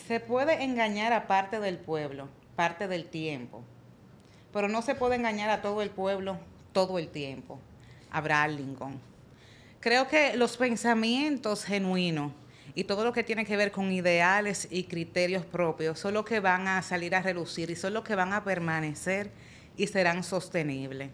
Se puede engañar a parte del pueblo, parte del tiempo, pero no se puede engañar a todo el pueblo todo el tiempo. Abraham Lincoln. Creo que los pensamientos genuinos y todo lo que tiene que ver con ideales y criterios propios son los que van a salir a relucir y son los que van a permanecer y serán sostenibles.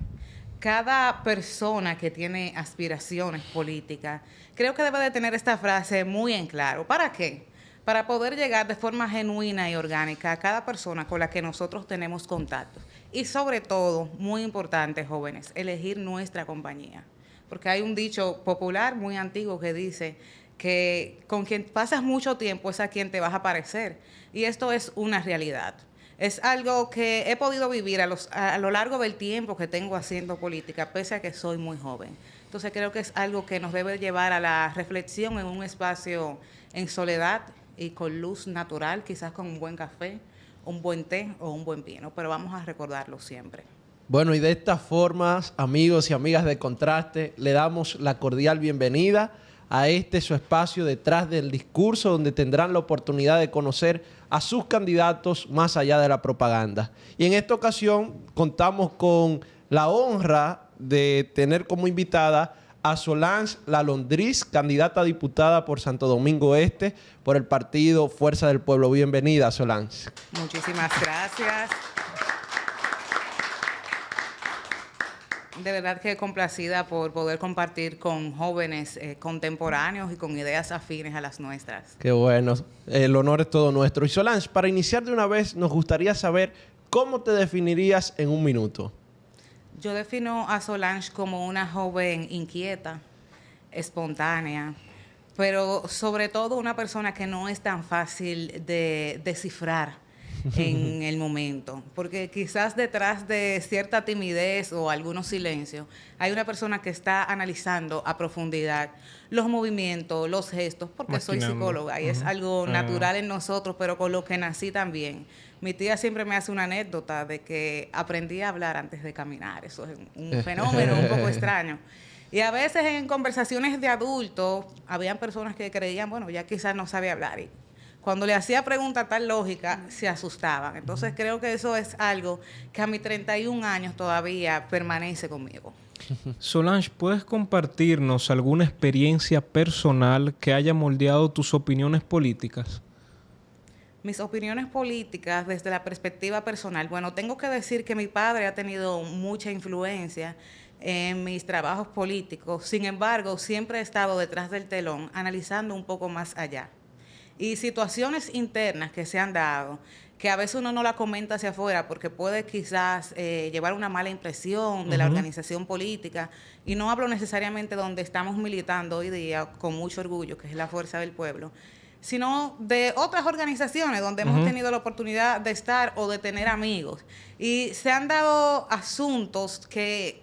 Cada persona que tiene aspiraciones políticas, creo que debe de tener esta frase muy en claro. ¿Para qué? Para poder llegar de forma genuina y orgánica a cada persona con la que nosotros tenemos contacto. Y sobre todo, muy importante, jóvenes, elegir nuestra compañía. Porque hay un dicho popular muy antiguo que dice que con quien pasas mucho tiempo es a quien te vas a parecer. Y esto es una realidad. Es algo que he podido vivir a lo largo del tiempo que tengo haciendo política, pese a que soy muy joven. Entonces creo que es algo que nos debe llevar a la reflexión en un espacio en soledad y con luz natural, quizás con un buen café, un buen té o un buen vino, pero vamos a recordarlo siempre. Bueno, y de estas formas, amigos y amigas de Contraste, le damos la cordial bienvenida a su espacio Detrás del Discurso, donde tendrán la oportunidad de conocer a sus candidatos más allá de la propaganda. Y en esta ocasión contamos con la honra de tener como invitada a Solange Lalondriz, candidata a diputada por Santo Domingo Este, por el partido Fuerza del Pueblo. Bienvenida, Solange. Muchísimas gracias. De verdad que complacida por poder compartir con jóvenes contemporáneos y con ideas afines a las nuestras. Qué bueno. El honor es todo nuestro. Y Solange, para iniciar de una vez, nos gustaría saber cómo te definirías en un minuto. Yo defino a Solange como una joven inquieta, espontánea, pero sobre todo una persona que no es tan fácil de descifrar en el momento, porque quizás detrás de cierta timidez o algunos silencios hay una persona que está analizando a profundidad los movimientos, los gestos, porque soy psicóloga y es algo natural en nosotros, pero con lo que nací también. Mi tía siempre me hace una anécdota de que aprendí a hablar antes de caminar. Eso es un fenómeno un poco extraño. Y a veces en conversaciones de adultos habían personas que creían, bueno, ya quizás no sabe hablar, y cuando le hacía preguntas tan lógicas, se asustaban. Entonces creo que eso es algo que a mis 31 años todavía permanece conmigo. Solange, ¿puedes compartirnos alguna experiencia personal que haya moldeado tus opiniones políticas? Mis opiniones políticas desde la perspectiva personal. Bueno, tengo que decir que mi padre ha tenido mucha influencia en mis trabajos políticos. Sin embargo, siempre he estado detrás del telón, analizando un poco más allá. Y situaciones internas que se han dado, que a veces uno no la comenta hacia afuera porque puede quizás llevar una mala impresión de la organización política, y no hablo necesariamente donde estamos militando hoy día con mucho orgullo, que es la Fuerza del Pueblo, sino de otras organizaciones donde hemos tenido la oportunidad de estar o de tener amigos. Y se han dado asuntos que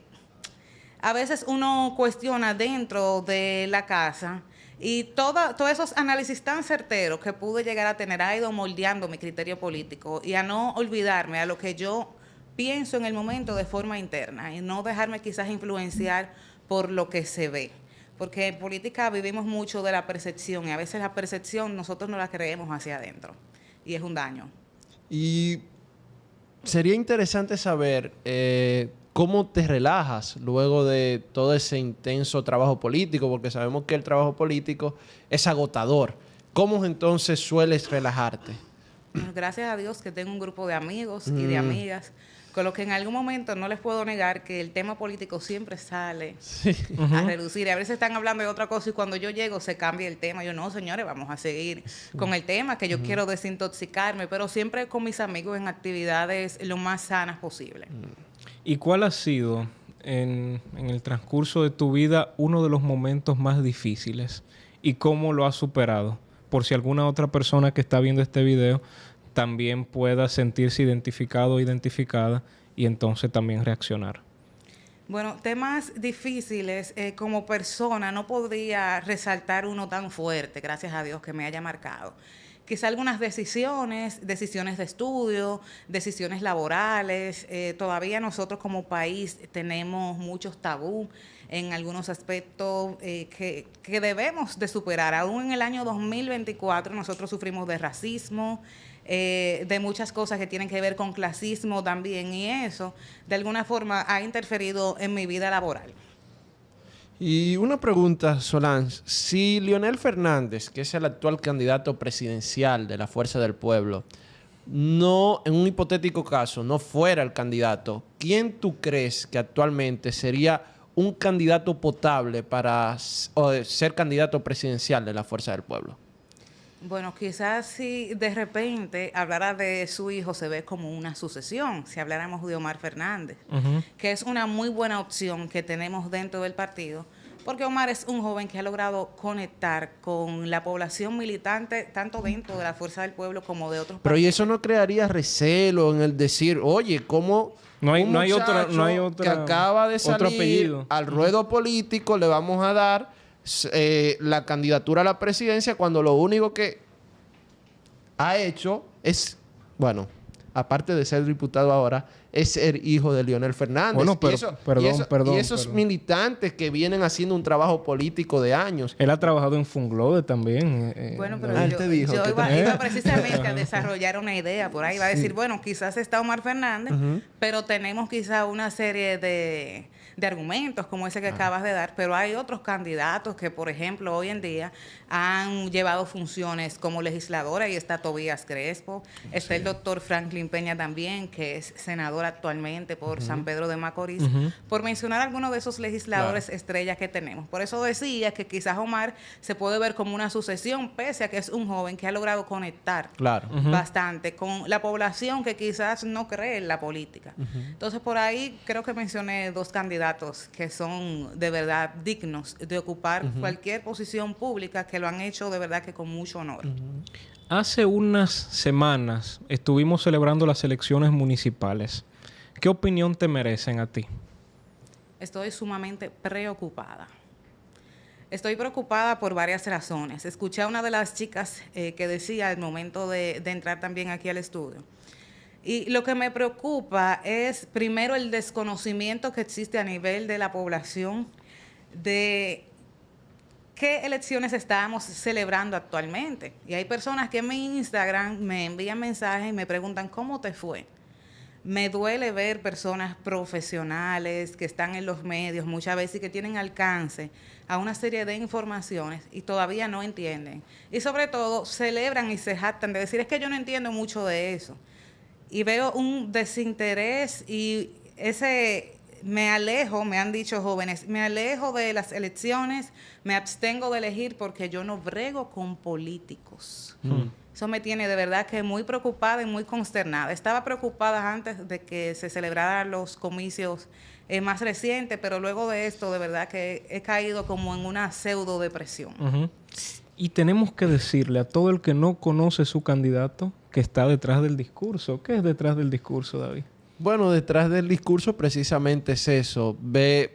a veces uno cuestiona dentro de la casa. Y todos esos análisis tan certeros que pude llegar a tener ha ido moldeando mi criterio político y a no olvidarme a lo que yo pienso en el momento de forma interna y no dejarme quizás influenciar por lo que se ve. Porque en política vivimos mucho de la percepción y a veces la percepción nosotros no la creemos hacia adentro y es un daño. Y sería interesante saber cómo te relajas luego de todo ese intenso trabajo político, porque sabemos que el trabajo político es agotador. ¿Cómo entonces sueles relajarte? Bueno, gracias a Dios que tengo un grupo de amigos y de amigas con los que en algún momento no les puedo negar que el tema político siempre sale a reducir. Y a veces están hablando de otra cosa y cuando yo llego se cambia el tema. Yo, no, señores, vamos a seguir con el tema, que yo quiero desintoxicarme, pero siempre con mis amigos en actividades lo más sanas posible. ¿Y cuál ha sido en el transcurso de tu vida uno de los momentos más difíciles y cómo lo has superado? Por si alguna otra persona que está viendo este video también pueda sentirse identificado o identificada y entonces también reaccionar. Bueno, temas difíciles, como persona no podría resaltar uno tan fuerte, gracias a Dios, que me haya marcado. quizá algunas decisiones de estudio, decisiones laborales. Todavía nosotros como país tenemos muchos tabú en algunos aspectos que debemos de superar. Aún en el año 2024 nosotros sufrimos de racismo, de muchas cosas que tienen que ver con clasismo también, y eso de alguna forma ha interferido en mi vida laboral. Y una pregunta, Solange. Si Leonel Fernández, que es el actual candidato presidencial de la Fuerza del Pueblo, no, en un hipotético caso, no fuera el candidato, ¿quién tú crees que actualmente sería un candidato potable para ser candidato presidencial de la Fuerza del Pueblo? Bueno, quizás si de repente hablara de su hijo se ve como una sucesión, si habláramos de Omar Fernández, que es una muy buena opción que tenemos dentro del partido, porque Omar es un joven que ha logrado conectar con la población militante, tanto dentro de la Fuerza del Pueblo como de otros Pero partidos. ¿y eso no crearía recelo en el decir, oye, cómo No hay un otra muchacho que acaba de otro salir apellido al ruedo político le vamos a dar la candidatura a la presidencia cuando lo único que ha hecho es, bueno, aparte de ser diputado ahora, es ser hijo de Leonel Fernández? Bueno, pero, y esos militantes que vienen haciendo un trabajo político de años. Él ha trabajado en Funglode también. Bueno, pero él te dijo yo que iba precisamente a desarrollar una idea por ahí. Iba a decir, bueno, quizás está Omar Fernández, pero tenemos quizás una serie de argumentos como ese que acabas de dar, pero hay otros candidatos que, por ejemplo, hoy en día han llevado funciones como legisladora, y está Tobías Crespo, está el doctor Franklin Peña también, que es senador actualmente por San Pedro de Macorís, por mencionar algunos de esos legisladores estrellas que tenemos. Por eso decía que quizás Omar se puede ver como una sucesión, pese a que es un joven que ha logrado conectar bastante con la población que quizás no cree en la política. Entonces, por ahí creo que mencioné dos candidatos que son de verdad dignos de ocupar cualquier posición pública, que lo han hecho de verdad que con mucho honor. Hace unas semanas estuvimos celebrando las elecciones municipales. ¿Qué opinión te merecen a ti? Estoy sumamente preocupada. Estoy preocupada por varias razones. Escuché a una de las chicas que decía al momento de entrar también aquí al estudio. Y lo que me preocupa es, primero, el desconocimiento que existe a nivel de la población de qué elecciones estábamos celebrando actualmente. Y hay personas que en mi Instagram me envían mensajes y me preguntan, ¿cómo te fue? Me duele ver personas profesionales que están en los medios muchas veces y que tienen alcance a una serie de informaciones y todavía no entienden. Y sobre todo celebran y se jactan de decir, es que yo no entiendo mucho de eso. Y veo un desinterés y me alejo, me han dicho jóvenes, me alejo de las elecciones, me abstengo de elegir porque yo no brego con políticos. Eso me tiene de verdad que muy preocupada y muy consternada. Estaba preocupada antes de que se celebraran los comicios más recientes, pero luego de esto de verdad que he caído como en una pseudo depresión. Y tenemos que decirle a todo el que no conoce su candidato que está detrás del discurso. ¿Qué es detrás del discurso, David? Bueno, detrás del discurso precisamente es eso,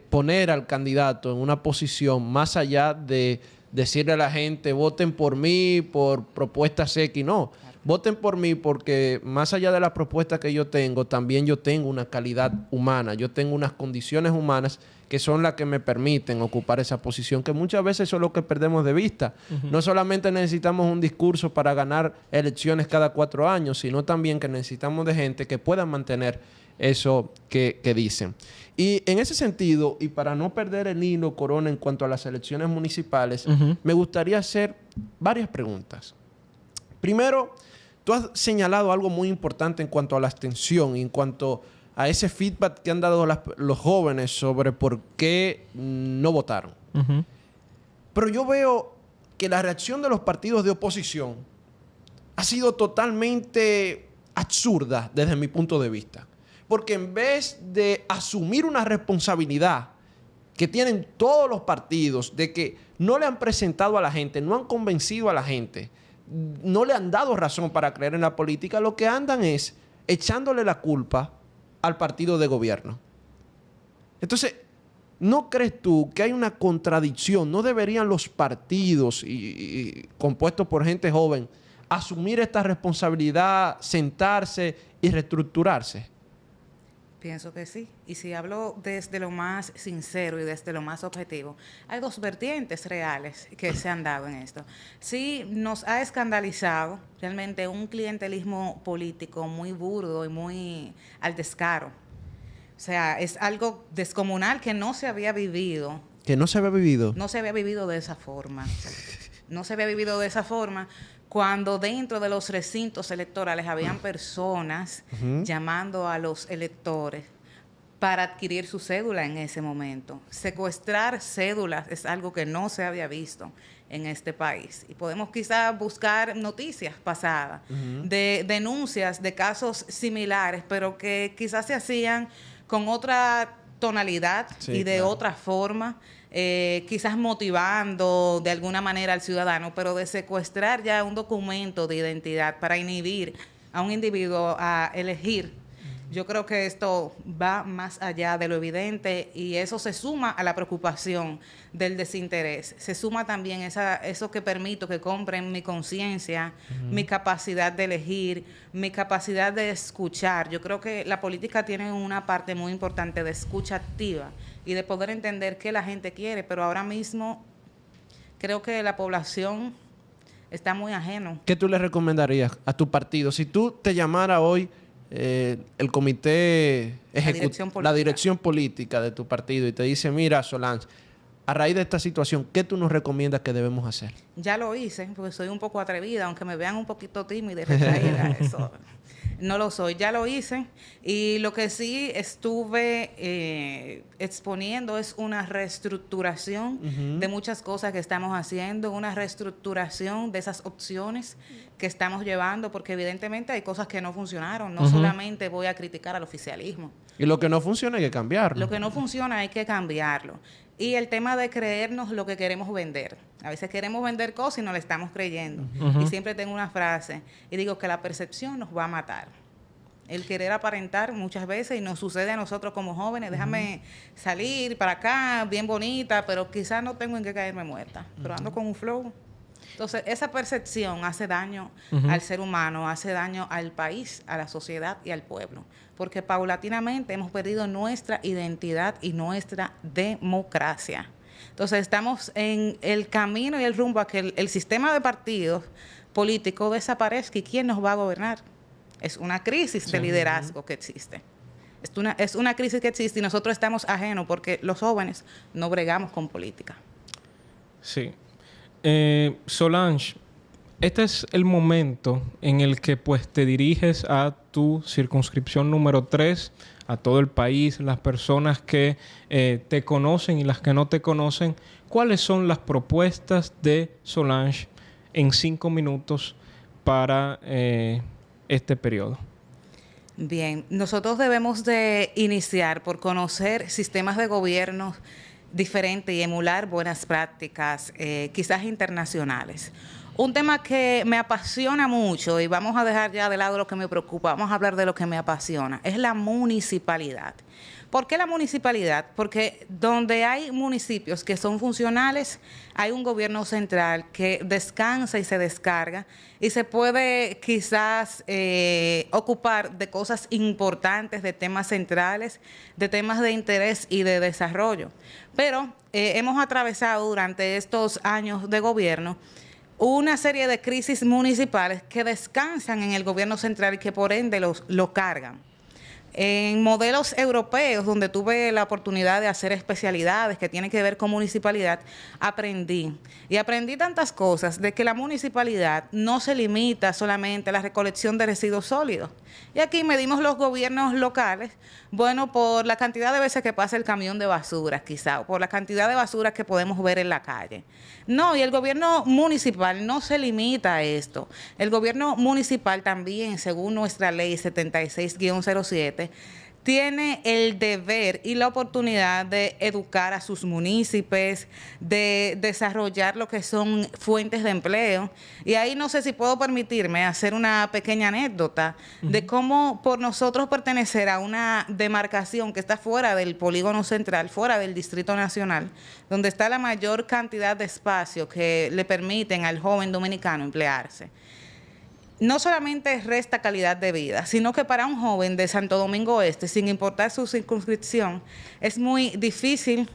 poner al candidato en una posición más allá de decirle a la gente, voten por mí, por propuestas X, no. Voten por mí porque más allá de la propuesta que yo tengo, también yo tengo una calidad humana, yo tengo unas condiciones humanas que son las que me permiten ocupar esa posición, que muchas veces eso es lo que perdemos de vista. No solamente necesitamos un discurso para ganar elecciones cada 4 años, sino también que necesitamos de gente que pueda mantener eso que dicen. Y en ese sentido, y para no perder el hilo, Corona, en cuanto a las elecciones municipales, me gustaría hacer varias preguntas. Primero, tú has señalado algo muy importante en cuanto a la abstención y en cuanto a ese feedback que han dado los jóvenes sobre por qué no votaron. Pero yo veo que la reacción de los partidos de oposición ha sido totalmente absurda desde mi punto de vista. Porque en vez de asumir una responsabilidad que tienen todos los partidos de que no le han presentado a la gente, no han convencido a la gente, no le han dado razón para creer en la política, lo que andan es echándole la culpa al partido de gobierno. Entonces, ¿no crees tú que hay una contradicción? ¿No deberían los partidos compuestos por gente joven asumir esta responsabilidad, sentarse y reestructurarse? Pienso que sí. Y si hablo desde lo más sincero y desde lo más objetivo, hay dos vertientes reales que se han dado en esto. Sí, nos ha escandalizado realmente un clientelismo político muy burdo y muy al descaro. O sea, es algo descomunal que no se había vivido. Que no se había vivido. No se había vivido de esa forma. No se había vivido de esa forma cuando dentro de los recintos electorales habían personas llamando a los electores para adquirir su cédula en ese momento. Secuestrar cédulas es algo que no se había visto en este país. Y podemos quizás buscar noticias pasadas de denuncias de casos similares, pero que quizás se hacían con otra tonalidad y de otra forma. Quizás motivando de alguna manera al ciudadano, pero de secuestrar ya un documento de identidad para inhibir a un individuo a elegir, yo creo que esto va más allá de lo evidente y eso se suma a la preocupación del desinterés. Se suma también eso que permito que compren mi conciencia, mi capacidad de elegir, mi capacidad de escuchar. Yo creo que la política tiene una parte muy importante de escucha activa y de poder entender qué la gente quiere, pero ahora mismo creo que la población está muy ajeno. ¿Qué tú le recomendarías a tu partido? Si tú te llamara hoy el comité ejecutivo, la dirección política de tu partido y te dice, mira, Solange, a raíz de esta situación, ¿qué tú nos recomiendas que debemos hacer? Ya lo hice, porque soy un poco atrevida, aunque me vean un poquito tímida y retraída, eso no lo soy. Ya lo hice y lo que sí estuve exponiendo es una reestructuración de muchas cosas que estamos haciendo, una reestructuración de esas opciones que estamos llevando, porque evidentemente hay cosas que no funcionaron. No solamente voy a criticar al oficialismo. Y lo que no funciona hay que cambiarlo. Lo que no funciona hay que cambiarlo. Y el tema de creernos lo que queremos vender. A veces queremos vender cosas y no le estamos creyendo. Y siempre tengo una frase y digo que la percepción nos va a matar. El querer aparentar muchas veces, y nos sucede a nosotros como jóvenes, déjame salir para acá, bien bonita, pero quizás no tengo en qué caerme muerta, pero ando con un flow. Entonces, esa percepción hace daño al ser humano, hace daño al país, a la sociedad y al pueblo, porque paulatinamente hemos perdido nuestra identidad y nuestra democracia. Entonces, estamos en el camino y el rumbo a que el sistema de partidos políticos desaparezca. ¿Y quién nos va a gobernar? Es una crisis de liderazgo que existe. Es una crisis que existe y nosotros estamos ajenos porque los jóvenes no bregamos con política. Sí. Solange, este es el momento en el que pues te diriges a tu circunscripción número 3, a todo el país, las personas que te conocen y las que no te conocen. ¿Cuáles son las propuestas de Solange en 5 minutos para este periodo? Bien, nosotros debemos de iniciar por conocer sistemas de gobierno diferente y emular buenas prácticas, quizás internacionales. Un tema que me apasiona mucho, y vamos a dejar ya de lado lo que me preocupa, vamos a hablar de lo que me apasiona, es la municipalidad. ¿Por qué la municipalidad? Porque donde hay municipios que son funcionales, hay un gobierno central que descansa y se descarga y se puede quizás ocupar de cosas importantes, de temas centrales, de temas de interés y de desarrollo. Pero hemos atravesado durante estos años de gobierno una serie de crisis municipales que descansan en el gobierno central y que por ende lo cargan. En modelos europeos, donde tuve la oportunidad de hacer especialidades que tienen que ver con municipalidad, aprendí. Y aprendí tantas cosas de que la municipalidad no se limita solamente a la recolección de residuos sólidos. Y aquí medimos los gobiernos locales, bueno, por la cantidad de veces que pasa el camión de basura, quizá, o por la cantidad de basura que podemos ver en la calle. No, y el gobierno municipal no se limita a esto. El gobierno municipal también, según nuestra ley 76-07, tiene el deber y la oportunidad de educar a sus municipios, de desarrollar lo que son fuentes de empleo. Y ahí no sé si puedo permitirme hacer una pequeña anécdota de cómo por nosotros pertenecer a una demarcación que está fuera del polígono central, fuera del Distrito Nacional, donde está la mayor cantidad de espacio que le permiten al joven dominicano emplearse. no solamente resta calidad de vida, sino que para un joven de Santo Domingo Este, sin importar su circunscripción, es muy difícil,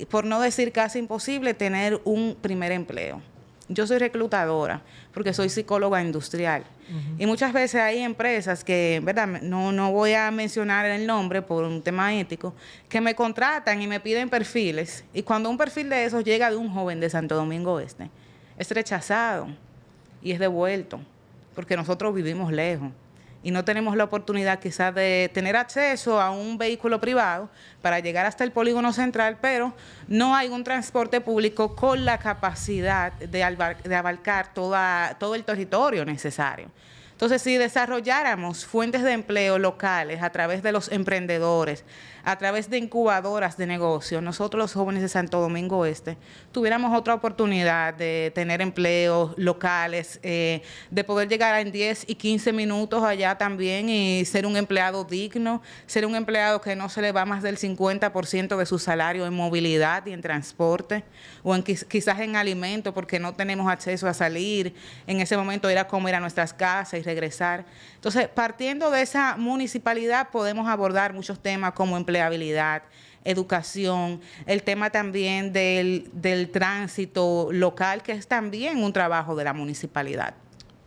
por no decir casi imposible, tener un primer empleo. Yo soy reclutadora porque soy psicóloga industrial. Y muchas veces hay empresas que, ¿verdad? No voy a mencionar el nombre por un tema ético, que me contratan y me piden perfiles. Y cuando un perfil de esos llega de un joven de Santo Domingo Este, es rechazado y es devuelto, porque nosotros vivimos lejos y no tenemos la oportunidad quizás de tener acceso a un vehículo privado para llegar hasta el polígono central, pero no hay un transporte público con la capacidad de abarcar todo el territorio necesario. Entonces, si desarrolláramos fuentes de empleo locales a través de los emprendedores, a través de incubadoras de negocio, nosotros los jóvenes de Santo Domingo Este tuviéramos otra oportunidad de tener empleos locales, de poder llegar en 10 y 15 minutos allá también y ser un empleado digno, ser un empleado que no se le va más del 50% de su salario en movilidad y en transporte, o en quizás en alimento, porque no tenemos acceso a salir, en ese momento ir a comer a nuestras casas y regresar. Entonces, partiendo de esa municipalidad podemos abordar muchos temas como empleabilidad, educación, el tema también del tránsito local, que es también un trabajo de la municipalidad.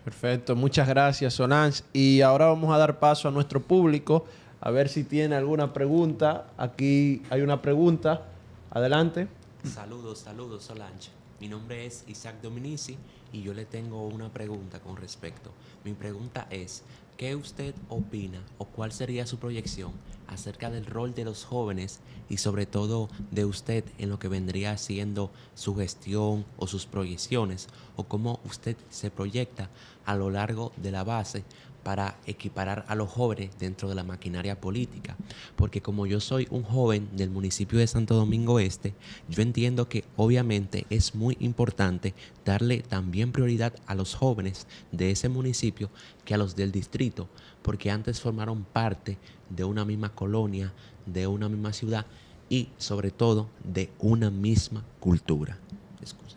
Perfecto, muchas gracias, Solange. Y ahora vamos a dar paso a nuestro público, a ver si tiene alguna pregunta. Aquí hay una pregunta. Adelante. Saludos, Solange. Mi nombre es Isaac Dominici y yo le tengo una pregunta con respecto. Mi pregunta es, ¿qué usted opina o cuál sería su proyección acerca del rol de los jóvenes y sobre todo de usted en lo que vendría siendo su gestión o sus proyecciones, o cómo usted se proyecta a lo largo de la base para equiparar a los jóvenes dentro de la maquinaria política? Porque como yo soy un joven del municipio de Santo Domingo Este, yo entiendo que obviamente es muy importante darle también prioridad a los jóvenes de ese municipio que a los del distrito, porque antes formaron parte de una misma colonia, de una misma ciudad y sobre todo de una misma cultura. Excusa.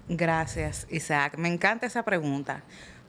Gracias, Isaac. Me encanta esa pregunta.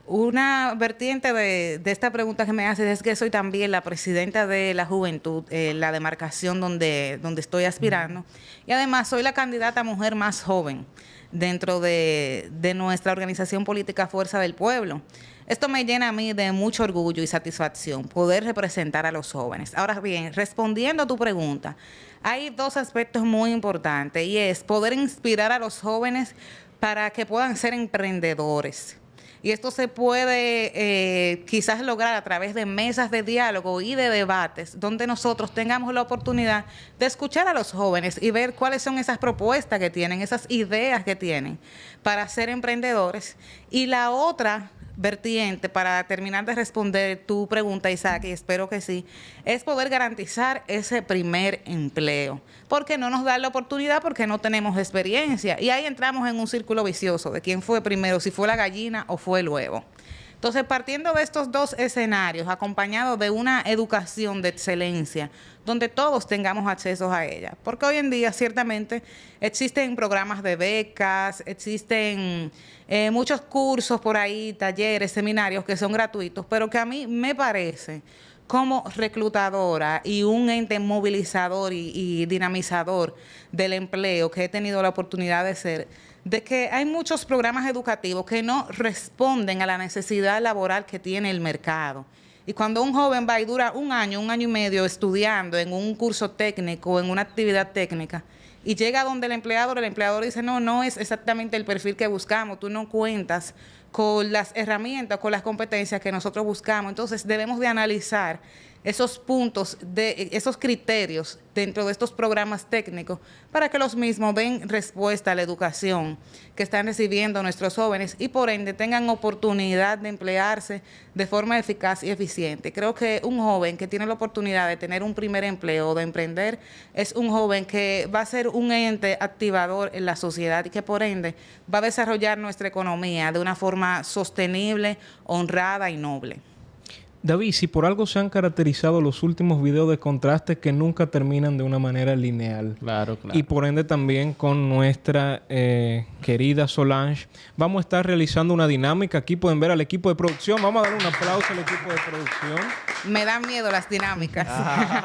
Una vertiente de esta pregunta que me haces es que soy también la presidenta de la juventud, la demarcación donde estoy aspirando, y además soy la candidata mujer más joven dentro de nuestra organización política Fuerza del Pueblo. Esto me llena a mí de mucho orgullo y satisfacción poder representar a los jóvenes. Ahora bien, respondiendo a tu pregunta, hay dos aspectos muy importantes, y es poder inspirar a los jóvenes para que puedan ser emprendedores. Y esto se puede quizás lograr a través de mesas de diálogo y de debates, donde nosotros tengamos la oportunidad de escuchar a los jóvenes y ver cuáles son esas propuestas que tienen, esas ideas que tienen para ser emprendedores. Y la otra vertiente, para terminar de responder tu pregunta, Isaac, y espero que sí, es poder garantizar ese primer empleo, porque no nos da la oportunidad, porque no tenemos experiencia, y ahí entramos en un círculo vicioso de quién fue primero, si fue la gallina o fue el huevo. Entonces, partiendo de estos dos escenarios, acompañados de una educación de excelencia, donde todos tengamos acceso a ella. Porque hoy en día, ciertamente, existen programas de becas, existen muchos cursos por ahí, talleres, seminarios que son gratuitos, pero que a mí me parece, como reclutadora y un ente movilizador y dinamizador del empleo que he tenido la oportunidad de ser, de que hay muchos programas educativos que no responden a la necesidad laboral que tiene el mercado. Y cuando un joven va y dura un año y medio estudiando en un curso técnico, en una actividad técnica, y llega donde el empleador dice, no es exactamente el perfil que buscamos, tú no cuentas con las herramientas, con las competencias que nosotros buscamos. Entonces debemos de analizar esos puntos, esos criterios dentro de estos programas técnicos para que los mismos den respuesta a la educación que están recibiendo nuestros jóvenes y por ende tengan oportunidad de emplearse de forma eficaz y eficiente. Creo que un joven que tiene la oportunidad de tener un primer empleo o de emprender es un joven que va a ser un ente activador en la sociedad y que por ende va a desarrollar nuestra economía de una forma sostenible, honrada y noble. David, si por algo se han caracterizado los últimos videos de contraste que nunca terminan de una manera lineal. Claro, claro. Y por ende también con nuestra querida Solange. Vamos a estar realizando una dinámica. Aquí pueden ver al equipo de producción. Vamos a dar un aplauso al equipo de producción. Me dan miedo las dinámicas.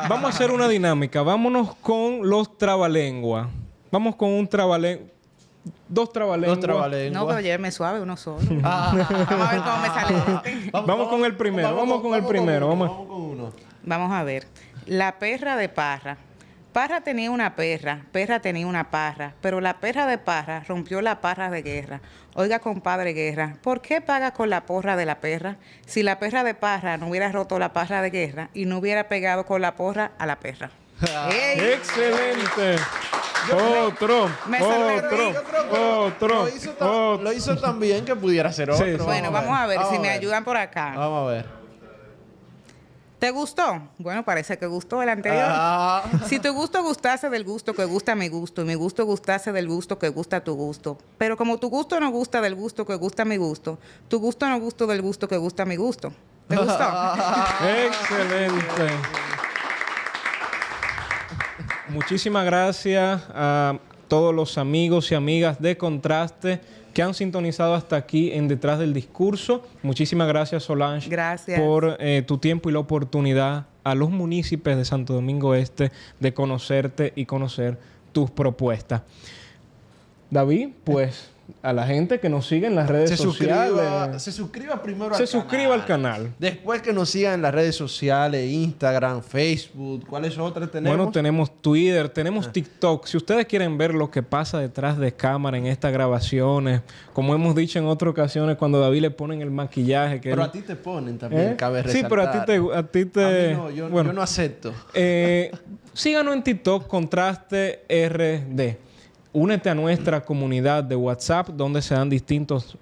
Vamos a hacer una dinámica. Vámonos con los trabalenguas. Vamos con un trabalenguas. Dos trabalenguas. No, pero lléveme suave, uno solo. Vamos a ver cómo me sale este. Vamos con el primero. Vamos con el primero. Vamos con uno. Vamos a ver. La perra de Parra. Parra tenía una perra, Perra tenía una parra, pero la perra de Parra rompió la parra de Guerra. Oiga, compadre Guerra, ¿por qué paga con la porra de la perra? Si la perra de Parra no hubiera roto la parra de Guerra y no hubiera pegado con la porra a la perra. ¡Ey! ¡Excelente! Me salvé. Otro. Lo hizo tan bien que pudiera ser otro. Sí, sí. Bueno, vamos a ver si me ayudan por acá. Vamos a ver. ¿Te gustó? Bueno, parece que gustó el anterior. Si tu gusto gustase del gusto que gusta mi gusto, y mi gusto gustase del gusto que gusta tu gusto, pero como tu gusto no gusta del gusto que gusta mi gusto, tu gusto no gusta del gusto que gusta mi gusto. ¿Te gustó? Excelente. Muchísimas gracias a todos los amigos y amigas de Contraste que han sintonizado hasta aquí en Detrás del Discurso. Muchísimas gracias, Solange, Gracias. por tu tiempo y la oportunidad a los municipios de Santo Domingo Este de conocerte y conocer tus propuestas. David, pues a la gente que nos sigue en las redes sociales. Se suscriba primero Se suscriba al canal. Después que nos sigan en las redes sociales, Instagram, Facebook. ¿Cuáles otras tenemos? Bueno, tenemos Twitter, tenemos TikTok. Si ustedes quieren ver lo que pasa detrás de cámara en estas grabaciones, como hemos dicho en otras ocasiones, cuando David le ponen el maquillaje. Pero a ti te ponen también, cabe resaltar. Sí, pero a ti te... A mí no, yo no acepto. Síganos en TikTok, Contraste RD. Únete a nuestra comunidad de WhatsApp, donde se dan distintas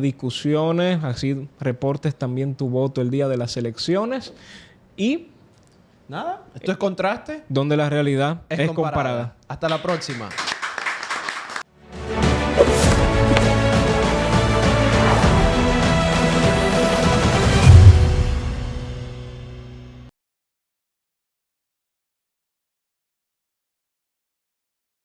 discusiones, así reportes también tu voto el día de las elecciones. Y nada, esto es Contraste. donde la realidad es comparada. Hasta la próxima.